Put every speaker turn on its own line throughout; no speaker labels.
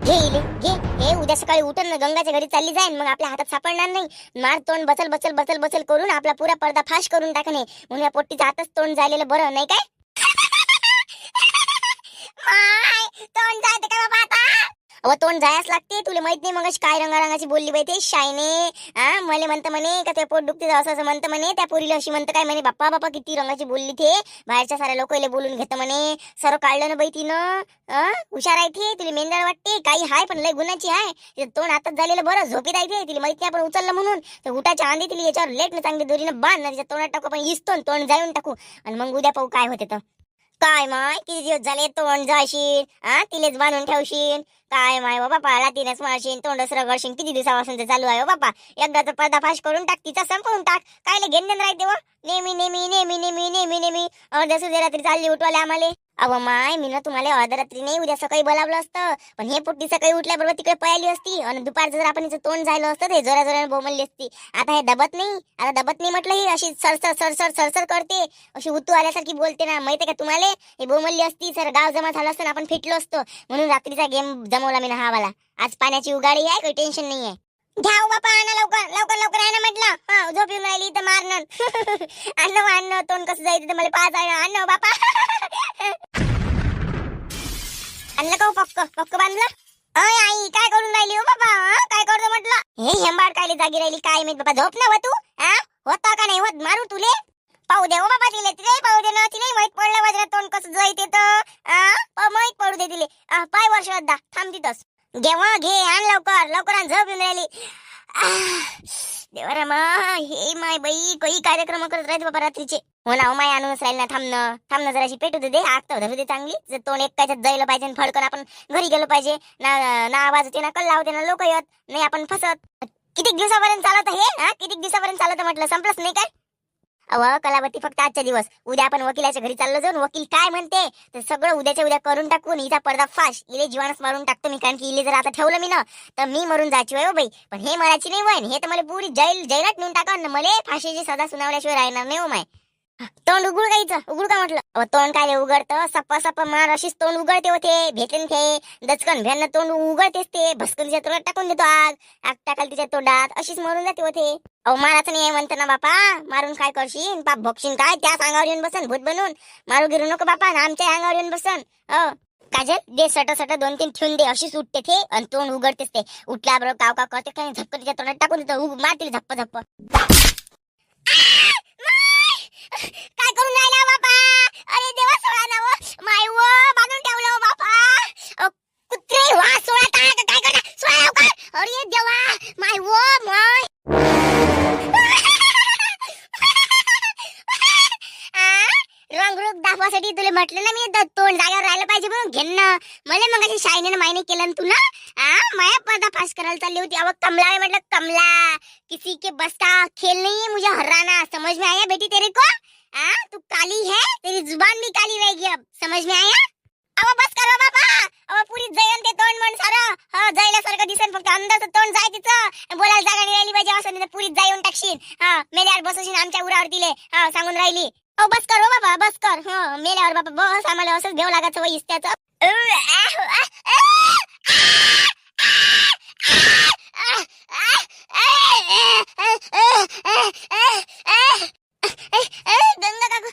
घे इले घे. हे उद्या सकाळी उठून ना गंगाच्या घरी चालली जाईन, मग आपल्या हातात सापडणार नाही. मार तोंड बचल बचल बचल बचल करून आपला पुरा पडदा फाश करून टाकणे, म्हणून या पोट्टीचं हातच तोंड जायलेलं बरं नाही काय? माय, तोंड जायचं का बाबा आता? अहो तोंड जायच लागते. तुला माहित नाही मग काय रंगारंगाची बोलली बाई ते शायने. मला म्हणतं म्हणे का ते पोट दुखते असं असं म्हणतं म्हणे. त्या पोरीला अशी म्हणतं काय म्हणे, बाप्पा बाप्पा किती रंगाची बोलली ते. बाहेरच्या साऱ्या लोकांना बोलून घेतं म्हणे. सर्व काढलं ना बाई तिनं. हुशार आहे ती. तुला मेंढळ वाटते काही हाय पण लय गुणाची आहे. तिचं तोंड आताच झालेलं बरं. झोपीत आहे ते. तिला माहित नाही आपण उचललं म्हणून. तर उठाच्या आंधी तिला याच्यावर लेट ना चांगली दोरीनं बांध, तिच्या तोंडात टाकू आपण इस्तोन तोंड जाऊन टाकू, आणि मग उद्या पाहू काय होते तर. काय माय किती दिवस झाले तोंड जाशील, तिलेच बांधून ठेवशील. काय माय हो बापा, लातीनच मारशील, तोंडच रगडशील. किती दिवसापासून ते चालू आहे हो बापा. एकदाचा पर्दाफाश करून टाक, तिचा संपवून टाक. कायले घेणं राहते व नेहमी नेहमी नेहमी नेहमी नेहमी नेहमी अर्ध्या सुध्या रात्री चालली उठवाले आम्हाला. अहो माय, मी ना तुम्हाला अर्ध्या रात्री नाही उद्या सकाळी बोलावलं असतं, पण हे पोट्टी सकाळी उठल्याबरोबर तिकडे पळाली असती, आणि दुपारचं जर आपण हिचं तोंड झालं असतं ते जोरा जोराने बोमलली असती. आता हे दबत नाही. आता दबत नाही म्हटलं, ही अशी सरसर सरसर सरसर करते, अशी उतू आल्यासारखी बोलते ना. माहितीये का तुम्हाला, हे बोमलली असती सर गाव जमा झालं असतं ना, आपण फिटलो असतो. म्हणून रात्रीचा गेम जमवला मी ना हा वाला. आज पाण्याची उगाडी आहे, काही टेन्शन नाही आहे. घ्या बापा, आणा लवकर लवकर लवकर आणा म्हटलं. झोप येऊन राहिली तर मारणं. अन्न तोंड कसं जायचं तर मला पाच अन्न बापा. आणलं का पक्क पक्क बांधलं? अय आई, काय करून राहिली हो बाबा? काय करतो म्हटलं? हे हेंबाड कायले जागी राहिली काय माहित बाबा. झोप ना व तू. होता का नाही होत? मारू तुले? पाहू दे हो बाबा तिले. तिले पाहू दे ना. तिने माहित पडलं वजरा तोंड कसं जायते तर माहित पडू दे तिले. पाय वर्ष अद्दा थांब तिथंच. घेवा घे, आण लवकर लवकर आण. झोप येऊन राहिली. देवा रमा, हे माय बाई काही कार्यक्रम करत राहते बाबा रात्रीचे. हो ना, हो माय आणूनच राहील ना. थांब ना जराशी पेटू दे. आग तर धरू दे चांगली. जर तोंड एकाच्यात जायला पाहिजे, फडकन आपण घरी गेलो पाहिजे ना. ना आवाज होते ना कल्ला होते ना, लोक येत नाही आपण फसत. किती दिवसापर्यंत चालत हे? किती दिवसापर्यंत चालत म्हटलं, संपलंच नाही काय? अव कलावती फक्त आजच्या दिवस. उद्या आपण वकिलाच्या घरी चाललो जाऊन. वकील काय म्हणते तर सगळं उद्याच्या उद्या करून टाकून हिचा पडदा फाश. इले जीवानच मारून टाकतो मी, कारण की इले जर आता ठेवलं मी ना तर मी मरून जायची हो बाई. पण हे मरायची नाही वय. हे तर मला पुरी जैलात नेऊन टाका ना. मला फाशीची सदा सुनावल्याशिवाय राहणार नाही हो माय. तोंड उघड गायचं उघड का म्हटलं? तोंड काय उघडतं? सप्पा सप्पा मार अशीच तोंड उघडते होते. भेटले ते दचकन भ्यान तोंड उघडतेच ते. भस्कन तिच्या तोंडात टाकून देतो आग. आग टाकाल तिच्या तोंडात, अशीच मरून जाते होते. अहो माराचं नाही म्हणतं ना बापा. मारून काय करशील? पाप भोगशील काय? त्याच अंगावर येऊन बसन भूत बनून. मारू गिरू नको बापा ना, आमच्या अंगावर येऊन बसन. काजल दे सट सट 2-3 ठेवून दे. अशीच उठते ते आणि तोंड उघडतेच ते. उठल्याबरोबर काव काव करते काय, झपकन तिच्या तोंडात टाकून देतो. मारतील झप्प झप्प. काय करून राहिला बापा? अरे देवा, सोळा ना व माय व बांधून ठेवलं बापा. कुत्रे वा सोळा काय करता? सोळा लवकर. अरे देवा माय व माय. रंगरूप दाखवासाठी तुला म्हटलं ना मी, तोंड जागेवर राहिलं पाहिजे म्हणून. घेणं मला मग अशी शायनीनं मायने केलं ना तुला. माया पर्दाफाश करायला चालली होती. अव कमला है म्हटलं, कमला किसी के बस का खेल नहीं है मुझे हराना. समझ में आया बेटी तेरे को? तू काली है, तेरी जुबान भी काली रहेगी अब. समझ में आया? अव बस करो बाबा. अव पुरी जयन ते तोंड म्हण सारं जयल्यासारखं दिसन. फक्त अंदाज तोंड जाय तिचं. बोलायला जागा नाही राहिली पाहिजे. असं पुरी जाऊन टाकशील. मेल्यावर बसशील आमच्या उरावर तिले. सांगून राहिली. अहो बस कर हो बाबा, बस कर. मेल्यावर बाबा बस. आम्हाला असंच देव लागायचं वय इस्त्याचं. गंगा काकू,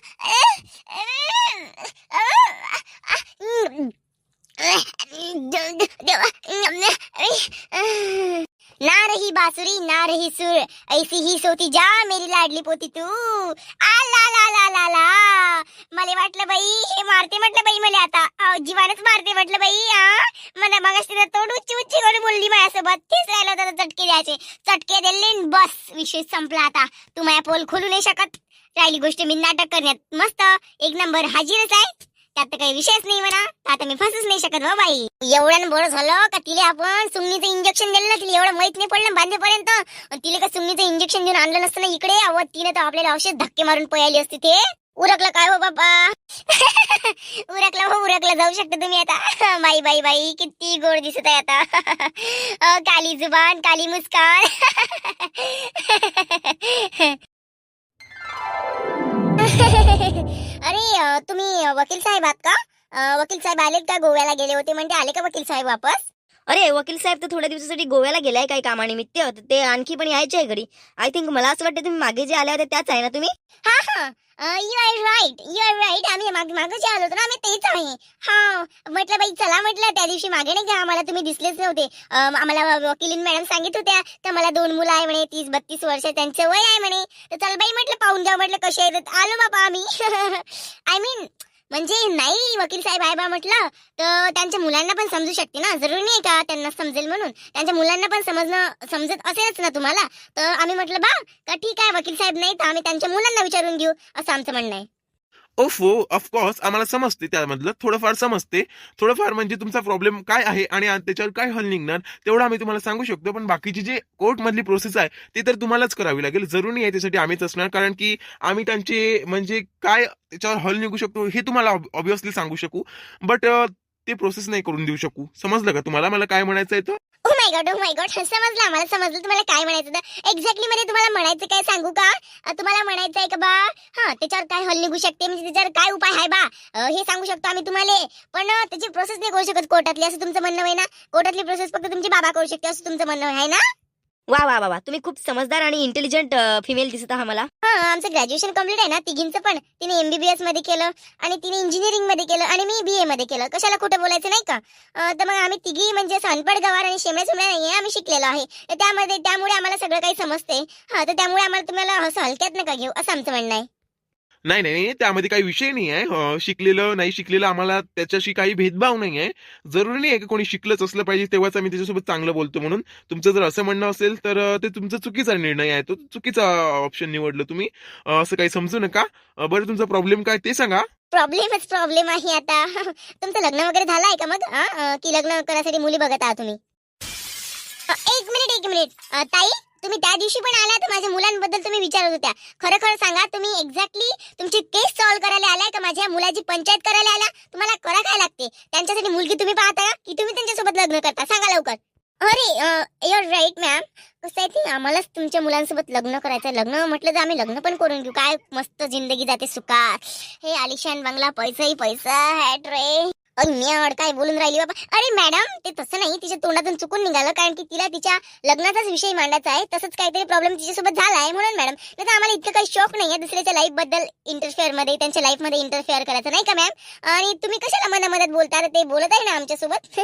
ना रही बासुरी ना रही सुर, ऐसी ही सोती जा मेरी लाडली पोती तू. आ ला ला ला ला ला. मला वाटलं बाई हे मारते म्हटलं बाई मला आता. जीवानच मारते म्हटलं बाई. मला मग तिला तोंड उच्ची उच्ची करून बोलली माझ्यासोबत. तेच राहिलं होतं चटके द्यायचे. चटके दिले बस विषय संपला. आता तू माझ्या पोल खोलू नाही शकत. राहिली गोष्ट मी नाटक करण्यात मस्त एक नंबर हाजीरच आहे. त्यात काही विषयच नाही म्हणा. आता मी फसूच नाही शकत हो बाई. एवढं बरं झालं का तिला आपण सुंगणीचं इंजेक्शन दिलं ना. तिला एवढं माहित नाही पडलं बांधेपर्यंत. तिला का सुंगणीचं इंजेक्शन देऊन आणलं नसतं ना इकडे. तिने तर आपल्याला औषध धक्के मारून पळाली असती. ते उरकलं काय हो बाबा. उरकलं हो, उरकलं. जाऊ शकता तुम्ही आता. बाई बाई बाई किती गोड दिसत आहे आता. काली जुबान काली मुस्कान. अरे तुम्ही वकील साहेब आहात का? वकील साहेब आलेत का? गोव्याला गेले होते म्हणजे आले का वकील साहेब वापस?
अरे वकील साहेब तर थोड्या दिवसासाठी गोव्याला गेलाय काही कामानिमित्त, तर ते आणखी पण यायचे आहे घरी. आय थिंक मला असं वाटतं तुम्ही मागे जे आल्या होत्या त्याच आहे ना तुम्ही?
हा हा, यू आर राईट. आम्ही मागे जे आलो होतो ना, आम्ही तेच आहे. हा, म्हटलं बाई चला, म्हटलं त्या दिवशी मागे नाही का आम्हाला तुम्ही दिसलेच नव्हते. आम्हाला वकीलीन मॅडम सांगित होत्या तर मला 2 मुलं आहे म्हणे, 30-32 वर्ष त्यांचं वय आहे म्हणे. तर चल बाई म्हटलं पाहून जाऊ, म्हटलं कसे आहेत. आलो बाबा आम्ही. आय मीन म्हणजे नाही वकील साहेब आहे बा म्हटलं, तर त्यांच्या मुलांना पण समजू शकते ना, जरुरी नाही का त्यांना समजेल म्हणून. त्यांच्या मुलांना पण समजत असेलच ना तुम्हाला. तर आम्ही म्हटलं बा का ठीक आहे, वकील साहेब नाही तर आम्ही त्यांच्या मुलांना विचारून घेऊ, असं आमचं म्हणणं आहे.
ओफो, ऑफकोर्स आम्हाला समजते, त्यामधलं थोडंफार समजते. थोडंफार म्हणजे तुमचा प्रॉब्लेम काय आहे आणि त्याच्यावर काय हल निघणार तेवढं आम्ही तुम्हाला सांगू शकतो. पण बाकीची जे कोर्ट मधली प्रोसेस आहे ती तर तुम्हालाच करावी लागेल. जरुरी आहे त्यासाठी आम्हीच असणार, कारण की आम्ही त्यांचे म्हणजे काय त्याच्यावर हल निघू शकतो हे तुम्हाला ऑब्व्हियसली सांगू शकू. बट ते प्रोसेस नाही करून देऊ शकू. समजलं का तुम्हाला मला काय म्हणायचं आहे?
ओ माय गॉड, समजलं, आम्हाला समजलं तुम्हाला काय म्हणायचं होतं. एक्झॅक्टली मध्ये तुम्हाला म्हणायचं काय सांगू का? तुम्हाला म्हणायचं आहे का बा हा त्याच्यावर काय हल निघू शकते, म्हणजे त्याच्यावर काय उपाय आहे बा, हे सांगू शकतो आम्ही तुम्हाला. पण त्याची प्रोसेस नाही करू शकत कोर्टातली, असं तुमचं म्हणणं आहे ना? कोर्टातली प्रोसेस फक्त तुमचे बाबा करू शकते असं तुमचं म्हणणं आहे ना?
वा वा वा वा, तुम्ही खूप समजदार आणि इंटेलिजंट फिमेल दिसत आहात मला.
हा, आमचं ग्रॅज्युएशन कम्प्लीट आहे ना तिघींचं पण. तिने एमबीबीएस मध्ये केलं आणि तिने इंजिनिअरिंग मध्ये केलं आणि मी बीए मध्ये केलं. कशाला खोटं बोलायचं नाही का? तर मग आम्ही तिघी म्हणजे असं अनपढ गवार आणि शेमड्या नाहीये, आम्ही शिकलेलो आहे. तर त्यामुळे आम्हाला सगळं काही समजते. हा, तर त्यामुळे आम्हाला तुम्हाला असं हलक्यात नका घेऊ, असं आमचं म्हणणं आहे.
नाही नाही नाही, त्यामध्ये काही विषय नाही आहे. शिकलेलं नाही शिकलेलं आम्हाला त्याच्याशी काही भेदभाव नाही आहे. जरुरी नाही आहे की कोणी शिकलंच असलं पाहिजे तेव्हाच आम्ही त्याच्यासोबत चांगलं बोलतो म्हणून. तुमचं जर असं म्हणणं असेल तर ते तुमचा चुकीचा निर्णय आहे. तो चुकीचा ऑप्शन निवडलं तुम्ही. असं काही समजू नका. बरं तुमचा प्रॉब्लेम काय ते सांगा.
प्रॉब्लेम आहे आता. तुमचं लग्न वगैरे झालं आहे का मग? की लग्न करायसाठी मुली बघत आहात तुम्ही? एक मिनिट ताई, तुम्ही त्या दिवशी पण आला तर माझ्या मुलांबद्दल तुम्ही विचारत होत्या. खरं खरं सांगा, तुम्ही एक्झॅक्टली तुमची केस सॉल्व्ह करायला आलाय का माझ्या मुलाची पंचायत करायला आला? तुम्हाला करा काय लागते? त्यांच्यासाठी मुलगी तुम्ही पाहता का की तुम्ही त्यांच्यासोबत लग्न करता? सांगा लवकर. अरे यू आर राईट मॅम. कसं आहे ते आम्हालाच तुमच्या मुलांसोबत लग्न करायचं. लग्न म्हटलं तर आम्ही लग्न पण करून घेऊ. काय मस्त जिंदगी जाते सुखात. हे आलिशान बंगला, पैसाही पैसा, हॅट रे. मी काय बोलून राहिली बाबा. अरे मॅडम, ते तसं नाही, तिच्या तोंडातून चुकून निघालं, कारण की तिला तिच्या लग्नाचाच विषय मांडायचा आहे. तसंच काहीतरी प्रॉब्लेम तिच्यासोबत झाला आहे म्हणून मॅडम. नाही तर आम्हाला इतकं काही शौक नाही आहे दुसऱ्याच्या लाईफ बद्दल इंटरफेअर मध्ये, त्यांच्या लाईफ मध्ये इंटरफेअर करायचं नाही का मॅम? आणि तुम्ही कशाला मनामनात बोलता? ते बोलत आहे ना आमच्यासोबत.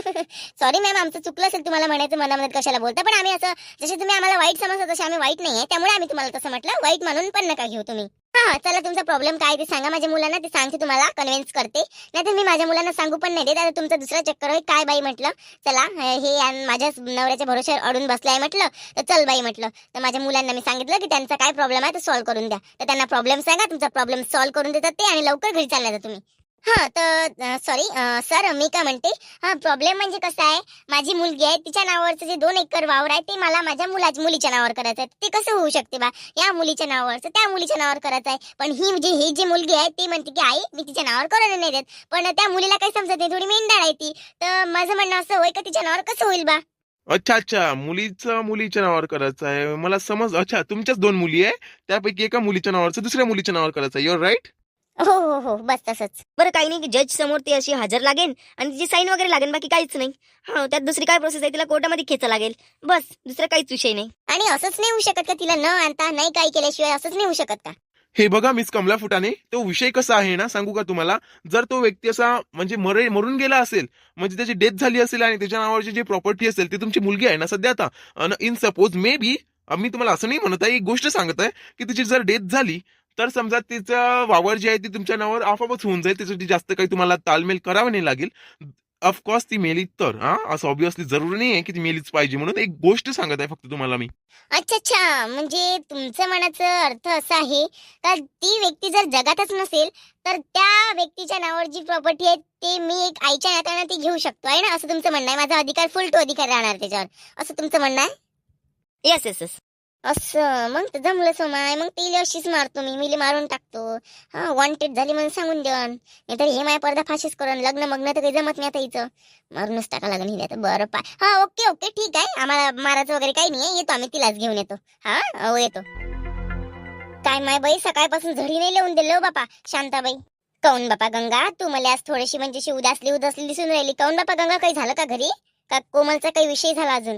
सॉरी मॅम, आमचं चुकलं असेल तुम्हाला म्हणायचं मनामनात कशाला बोलता. पण आम्ही असं जसे तुम्ही आम्हाला वाईट समजता तसे आम्ही वाईट नाही आहे, त्यामुळे आम्ही तुम्हाला तसं म्हटलं. वाईट मानून पण नका घेऊ तुम्ही. हा, चला तुमचा प्रॉब्लेम काय ते सांगा माझ्या मुलांना, ते सांगते तुम्हाला, कन्व्हिन्स करते. नाही तर मी माझ्या मुलांना सांगू पण नाही देत. आता तुमचा दुसरा चक्कर होय काय बाई म्हटलं. चला हे माझ्याच नवऱ्याच्या भरोश्यावर अडून बसलाय म्हटलं, तर चल बाई म्हटलं. तर माझ्या मुलांना मी सांगितलं की त्यांचा काय प्रॉब्लेम आहे तो सॉल्व्ह करून द्या. तर त्यांना प्रॉब्लेम सांगा, तुमचा प्रॉब्लेम सॉल्व्ह करून देतात ते आणि लवकर घरी चालणार तुम्ही. हा, तर सॉरी सर, मी काय म्हणते, हा प्रॉब्लेम म्हणजे कसं आहे, माझी मुलगी आहे, तिच्या नावावरचं जे 2 एकर वावर आहे ते मला माझ्या मुलीच्या नावावर करायचं आहे. ते कसं होऊ शकते बा? या मुलीच्या नावावरचं त्या मुलीच्या नावावर करायचं आहे. पण ही जी मुलगी आहे ती म्हणते की आई मी तिच्या नावावर करून नाही देत. पण त्या मुलीला काही समजत नाही, थोडी मेंढाळ आहे ती. तर माझं म्हणणं असं होय का तिच्या नावावर कसं होईल बा?
अच्छा, मुलीच्या नावावर करायचं आहे, मला समज. अच्छा, तुमच्याच 2 मुली आहे, त्यापैकी एका मुलीच्या नावावरचं दुसऱ्या मुलीच्या नावावर करायचं आहे. You're right.
हो, बस तसंच.
बरं काही नाही, की जज समोर ती अशी हजर लागेल आणि तिची साईन वगैरे लागेल, बाकी काहीच नाही. हा, त्यात दुसरी काय प्रोसेस आहे, तिला कोर्टामध्ये खेचा लागेल, बस. दुसरा काहीच विषय नाही.
आणि असंच नाही होऊ शकत का, तिला न आणता नाही काय केल्याशिवाय असंच नाही होऊ शकत का?
हे बघा मिस कमला फुटाणे, तो विषय कसा आहे ना सांगू का तुम्हाला. जर तो व्यक्ती असा म्हणजे मरून गेला असेल, म्हणजे त्याची डेथ झाली असेल आणि त्याच्या नावावरची जी प्रॉपर्टी असेल ती तुमची मुलगी आहे ना सध्या आता, इन सपोज मे बी, मी तुम्हाला असं नाही म्हणत आहे, एक गोष्ट सांगत आहे की तिची जर डेथ झाली तर समजा तिचा वावर जे आहे ती तुमच्या नावावर आपोआपच होऊन जाईल. त्यासाठी जास्त काही तुम्हाला तालमेल करावे नाही लागेल. ऑफकोर्स ती मेली तर असं ऑब्व्हियसली जरुरी नाही आहे की ती मेलीच पाहिजे. म्हणून एक गोष्ट सांगत आहे फक्त तुम्हाला मी.
अच्छा, म्हणजे तुमचं म्हणायचं अर्थ असा आहे का ती व्यक्ती जर जगातच नसेल तर त्या व्यक्तीच्या नावावर जी प्रॉपर्टी आहे ते मी एक आईच्या नात्यानं ती घेऊ शकतो आहे ना, असं तुमचं म्हणणं आहे? माझा अधिकार फुल टू अधिकार राहणार त्याच्यावर, असं तुमचं म्हणणं आहे?
Yes yes yes.
असं मग तर जमलं सोमाय. मग ती अशीच मारतो मी मारून टाकतो. हा, वॉन्टेड झाली म्हणून सांगून देऊन, नाही तर हे माय पर्दा फाशीच करून लग्न मग्न तर काही जमत नाही आता हिचं. मारूनच टाका लागेल हिला तर. बरं पाय, हा ओके ठीक आहे, आम्हाला मारायचं वगैरे काही नाही, येतो आम्ही तिलाच घेऊन येतो. हा येतो. काय माय बाई, सकाळपासून झडी नाही लिहून दिलं बापा शांताबाई. काऊन बापा गंगा, तू मला आज थोडीशी म्हणजे उदासली दिसून राहिली. काऊन बापा गंगा, काही झालं का घरी? का कोमलचा काही विषय झाला अजून?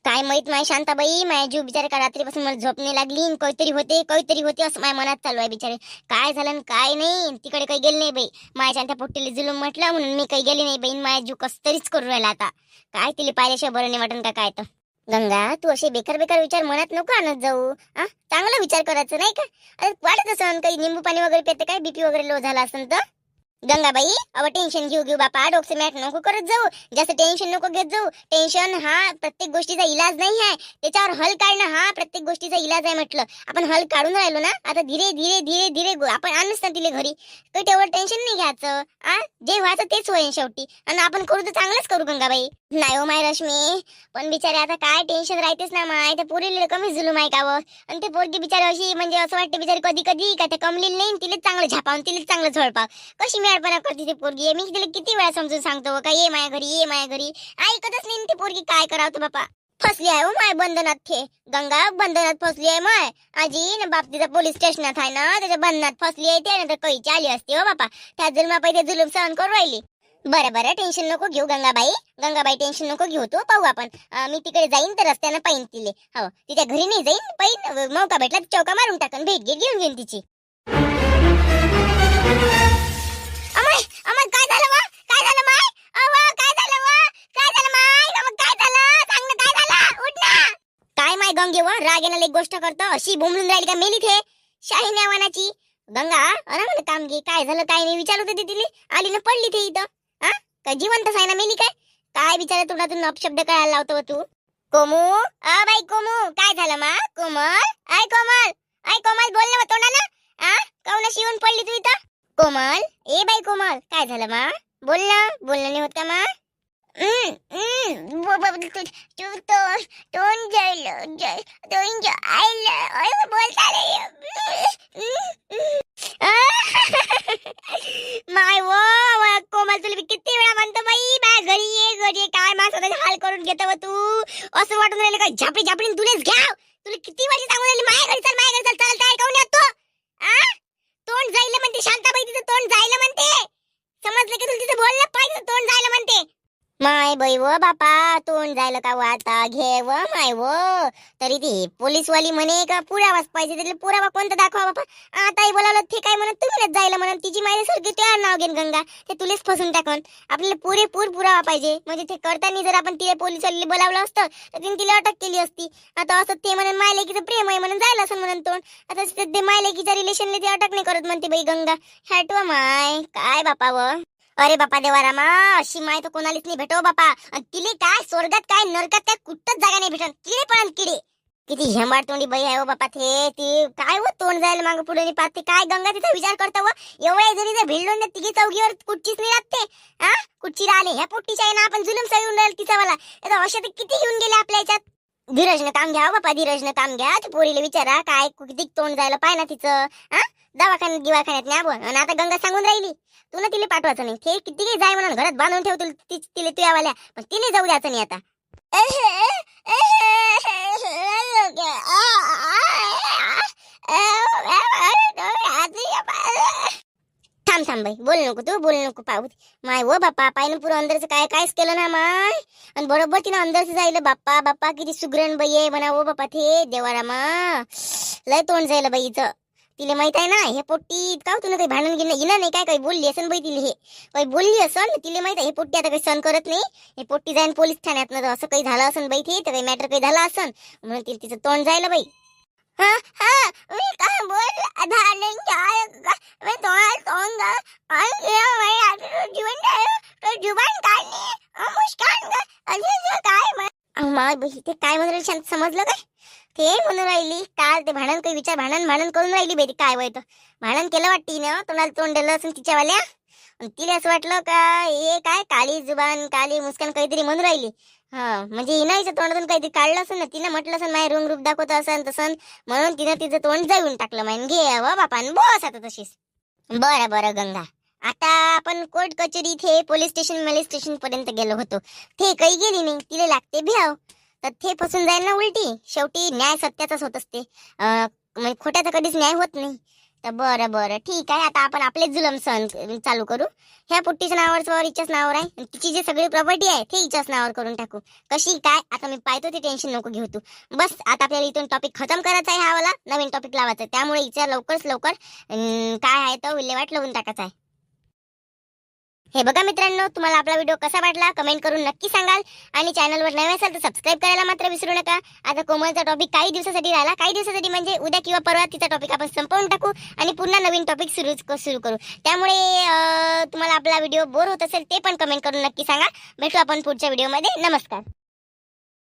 काय माहित माय शांताबाई, माझ्या जीव बिचारे का रात्रीपासून मला झोप नाही लागली. काहीतरी होते असं माझ्या मनात चालू आहे बिचारे. काय झालं आणि काय नाही तिकडे काही गेले नाही बाई. माझ्या शांता पोट्टीला जुलूम म्हटलं म्हणून मी काही गेली नाही बाई. माझ्या जीव कस तरीच करू राहिला आता. काय तिला पाहिल्याशिवाय बरं नाही वाटन का काय तर. गंगा, तू असे बेकार बेकार विचार मनात नको आणत जाऊ. चांगला विचार करायचं नाही का? अरे वाटत असं काही निंबू पाणी वगैरे पेते काय, बीपी वगैरे लो झाला असेल तर. गंगाबाई, अव टेन्शन घेऊ बापा, डोकं मॅट नको करत जाऊ. जास्त टेन्शन नको घेत जाऊ. टेन्शन हा प्रत्येक गोष्टीचा इलाज नाही आहे. त्याच्यावर हल काढणं हा प्रत्येक गोष्टीचा इलाज आहे म्हटलं. आपण हल काढून राहिलो ना, आता धीरे धीरे धीरे धीरे आपण आणूच ना तिले घरी. तर तेवढं टेन्शन नाही घ्यायचं. जे व्हायचं तेच होईल शेवटी. आणि आपण करू तर चांगलंच करू गंगाबाई. नाही हो माय रश्मी, पण बिचारे आता काय टेन्शन राहतेच ना माय. त्या पोरीला कमी जुलूम आहे का व? आणि ते पोरगी बिचारी अशी म्हणजे असं वाटतं बिचारी कधी कधी का ते कमलेली नाही, तिला चांगलं झापावून तिला चांगलं झोडपाव. कशी मेळपणा करते ती पोरगी. मी तिला किती वेळा समजून सांगतो का ये माया घरी, ये माया घरी. ऐकतच नाही ती पोरगी. काय करावं बापा. फसली आहे हो माय बंधनात. थे गंगा बंधनात फसली आहे माय. आजी ना बाप तिचा पोलीस स्टेशनात आहे ना, त्याच्या बंधनात फसली आहे. त्यानंतर कैची आली असते हो बापा. त्या जुलमा पहिले जुलूम सहन करू राहिली. बरं टेन्शन नको घेऊ गंगाबाई टेन्शन नको घेऊ. तो पाहू आपण. मी तिकडे जाईन तर रस्त्यानं पाहिन तिले. हो तिच्या घरी नाही जाईन, पाहिन मौका भेटला चौका मारून टाकन, भेट घेऊन घेईन तिची. अमय अमय काय झालं वा? काय झालं माय? काय झालं वा? काय झालं माय? काय झालं? सांग ना काय झालं? उठ ना. काय माय गंगे वा, राग येण्याला एक गोष्ट करतो अशी बोंबलून राहिली का मेली थे शाही नावानाची. गंगा अरे मला काम घे. काय झालं काय नाही विचारत होते तिले. आली ना पडली थे इथं. काय जिवंतच आहे ना, मेली काय? काय बिचारा तोंडातून अपशब्द करायला लावतो तू. कोमू, बाई कोमू, काय झालं मा? कोमल, कोमल बोल ना तोंडानं. काऊन अशी येऊन पडली तू इथं? कोमल, ए बाई कोमल, काय झालं मा? बोलणं नाही होत का मा? तोंड माय वो कोमल, तुला किती वेळा म्हणतो बाई बाय घरी ये काय मा स्वतःचा हाल करून घेतो व तू. असं वाटून राहिलं काय झापडी तुलेच घ्याव. तुला किती वेळी सांगून राहिली माझ्या घरी चल काय काऊन येतो? तोंड जायला म्हणते शांताबाई, तिचं तोंड जायला म्हणते. समजलं की तुला तिचं बोललं पाहिजे, तोंड जायला म्हणते. माय बाई व बापा, तोंड जायला का व आता घे व माय व. तरी ती पोलीसवाली म्हणे का पुरावाच पाहिजे. तिला पुरावा कोणता दाखवा बापा. आताही बोलावलं ते काय म्हणत तुम्हीच जायला म्हणत. तिची माहिती सारखी तुझ्या नाव घेन गंगा. ते तुलेच फसून टाकून. आपल्याला पुरेपूर पुरावा पाहिजे. म्हणजे ते करताना जर आपण तिला पोलीसवाली बोलावलं असतं तर तिने तिला अटक केली असती. आता असं ते म्हणून मायलेकीचं प्रेम आहे म्हणून जायला असं म्हणून तोंड. आता ते मायलेकीच्या रिलेशनला ते अटक नाही करत म्हणते बाई गंगा. हॅटवा माय काय बापा व. अरे बापा देवारामा, अशी माय तर कोणालीच नाही भेटो बापा. आणि तिले काय स्वर्गात काय नरकात काय कुठंच जागा नाही भेटत. किडे पण किडे. किती हेंबाड तोंडी बाई आहे हो बापा. ती काय व तोंड जायला मागं पुढे नाही पाहते. काय गंगा तिचा विचार करता व. एवढ्या जरी जर भिडलो तिघी चौघीवर कुठचीच नाही लागते. कुठची राहिले ह्या पोट्टीच्या आहे ना, आपण जुलूम सळून राहील तिचा वाला. अशा तर किती येऊन गेले आपल्या याच्यात. धीरजनं काम घ्या बापा, धीरजनं काम घ्या. तू पोरीला विचारा काय किती तोंड जायला पाय ना तिचं. दवाखान्यात न्या बोल. आणि आता गंगा सांगून राहिली तू ना तिला पाठवायचं नाही. ते किती काही जाय म्हणून घरात बांधून ठेव तिले तुयावाल्या, पण तिने जाऊ द्यायचं नाही आता. थांब बाई, बोल नको पाहू. माय व बाप्पा, पायनं पुरं अंदरचं कायच केलं ना माय. आणि बरोबर तिनं अंदरचं जायलं. बाप्पा किती सुगरण बाई आहे म्हणा वो बाप्पा. ते देवारामा लय तोंड जायलं बाईचं. तिला माहित आहे ना हे पोट्टी का तुला काही भांडण घेणं येणं नाही. काय काही बोलली असन बाई तिला. हे काही बोलली असन तिला माहित आहे हे पोट्टी आता काही सहन करत नाही. हे पोट्टी जाईन पोलीस ठाण्यात ना, असं काही झालं असन बाई. ते काही मॅटर काही झालं असन म्हणून तिला तिचं तोंड जायला बाई. मी काय बोल मी ते काय म्हणून राहिली शांत समजलं काय? ते म्हणून राहिली काल ते भांडण काही विचार भांडण करून राहिली बेटी. काय वय तर भांडण केलं वाटती ना, तोंडाला तोंड दिलं असून तिच्यावाल्या. तिला असं वाटलं का हे काय काली जुबान काली मुस्कान काहीतरी म्हणून राहिली. म्हणजे हिनाईच्या तोंडातून काहीतरी काढलं असं ना. तिनं म्हटलं असं माझ्या रूप दाखवत असं तसं, म्हणून तिनं तिचं तोंड जाऊन टाकलं. माहिन घे व बापा बस आता तशीच. बरं गंगा, आता आपण कोर्ट कचेरी इथे पोलीस स्टेशन पर्यंत गेलो होतो. ते काही गेली नाही. तिला लागते भ्याव तर ते फसून जाईल ना उलटी. शेवटी न्याय सत्याचाच होत असते. म्हणजे खोट्याचा कधीच न्याय होत नाही. तर बरं बरं ठीक आहे. आता आपण आपलेच जुलम सहन चालू करू. ह्या पुट्टीच्या नावावर हिच्याच नावावर आहे आणि तिची जी सगळी प्रॉपर्टी आहे ते हिच्याच नावावर करून टाकू. कशी काय आता मी पाहतो, ते टेन्शन नको घेऊ तू. बस आता आपल्याला इथून टॉपिक खतम करायचा आहे, हा वाला नवीन टॉपिक लावायचा आहे. त्यामुळे हिच्या लवकरच लवकर काय आहे तो विल्हेवाट लावून टाकायचा आहे. हे बघा मित्रांनो, तुम्हाला आपला व्हिडिओ कसा वाटला कमेंट करून नक्की सांगाल. आणि चॅनलवर नवे असाल तर सबस्क्राईब करायला मात्र विसरू नका. आता कोमलचा टॉपिक काही दिवसासाठी राहिला, काही दिवसासाठी म्हणजे उद्या किंवा परवा तिचा टॉपिक आपण संपवून टाकू आणि पुन्हा नवीन टॉपिक सुरू करू. त्यामुळे तुम्हाला आपला व्हिडिओ बोर होत असेल ते पण कमेंट करून नक्की सांगा. भेटू आपण पुढच्या व्हिडिओमध्ये. नमस्कार.